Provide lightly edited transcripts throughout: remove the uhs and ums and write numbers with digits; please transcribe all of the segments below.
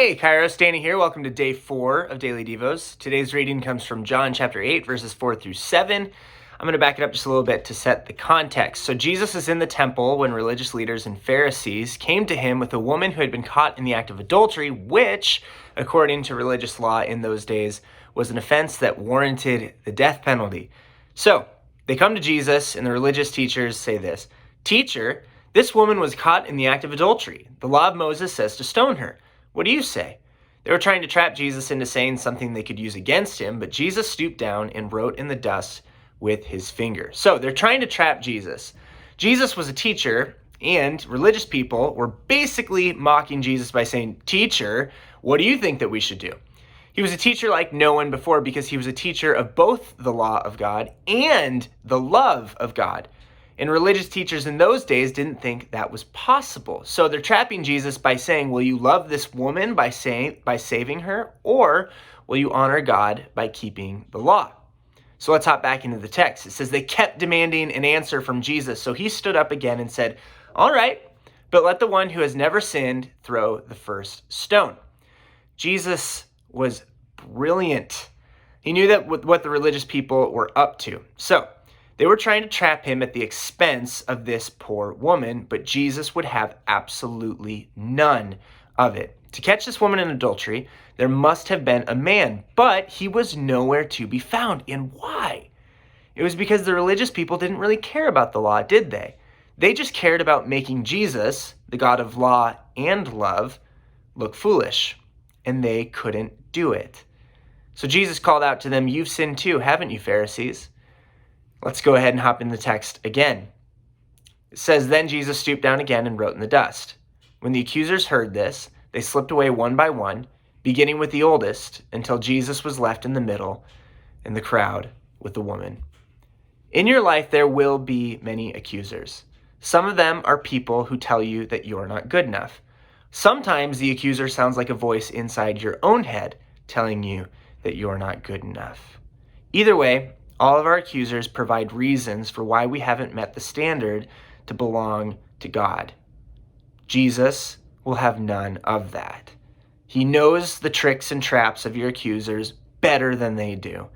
Hey, Kairos, Danny here. Welcome to day 4 of Daily Devos. Today's reading comes from John chapter 8, verses 4 through 7. I'm going to back it up just a little bit to set the context. So Jesus is in the temple when religious leaders and Pharisees came to him with a woman who had been caught in the act of adultery, which, according to religious law in those days, was an offense that warranted the death penalty. So they come to Jesus, and the religious teachers say this: "Teacher, this woman was caught in the act of adultery. The law of Moses says to stone her. What do you say?" They were trying to trap Jesus into saying something they could use against him, but Jesus stooped down and wrote in the dust with his finger. So they're trying to trap Jesus. Jesus was a teacher, and religious people were basically mocking Jesus by saying, "Teacher, what do you think that we should do?" He was a teacher like no one before because he was a teacher of both the law of God and the love of God. And religious teachers in those days didn't think that was possible. So they're trapping Jesus by saying, will you love this woman by saving her, or will you honor God by keeping the law? So let's hop back into the text. It says they kept demanding an answer from Jesus. So he stood up again and said, "All right, but let the one who has never sinned throw the first stone." Jesus was brilliant. He knew that what the religious people were up to. So they were trying to trap him at the expense of this poor woman, but Jesus would have absolutely none of it. To catch this woman in adultery, there must have been a man, but he was nowhere to be found. And why? It was because the religious people didn't really care about the law, did they? They just cared about making Jesus, the God of law and love, look foolish, and they couldn't do it. So Jesus called out to them, "You've sinned too, haven't you, Pharisees?" Let's go ahead and hop in the text again. It says, "Then Jesus stooped down again and wrote in the dust. When the accusers heard this, they slipped away one by one, beginning with the oldest, until Jesus was left in the middle in the crowd with the woman." In your life, there will be many accusers. Some of them are people who tell you that you're not good enough. Sometimes the accuser sounds like a voice inside your own head telling you that you're not good enough. Either way, all of our accusers provide reasons for why we haven't met the standard to belong to God. Jesus will have none of that. He knows the tricks and traps of your accusers better than they do,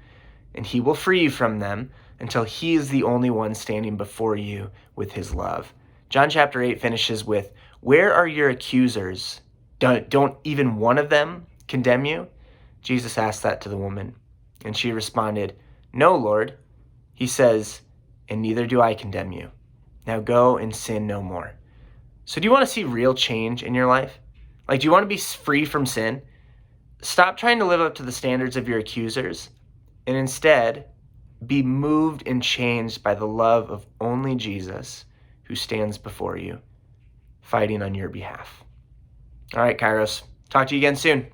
and he will free you from them until he is the only one standing before you with his love. John chapter 8 finishes with, "Where are your accusers? Don't even one of them condemn you?" Jesus asked that to the woman, and she responded, "No, Lord." He says, "And neither do I condemn you. Now go and sin no more." So do you want to see real change in your life? Do you want to be free from sin? Stop trying to live up to the standards of your accusers, and instead be moved and changed by the love of only Jesus, who stands before you, fighting on your behalf. All right, Kairos. Talk to you again soon.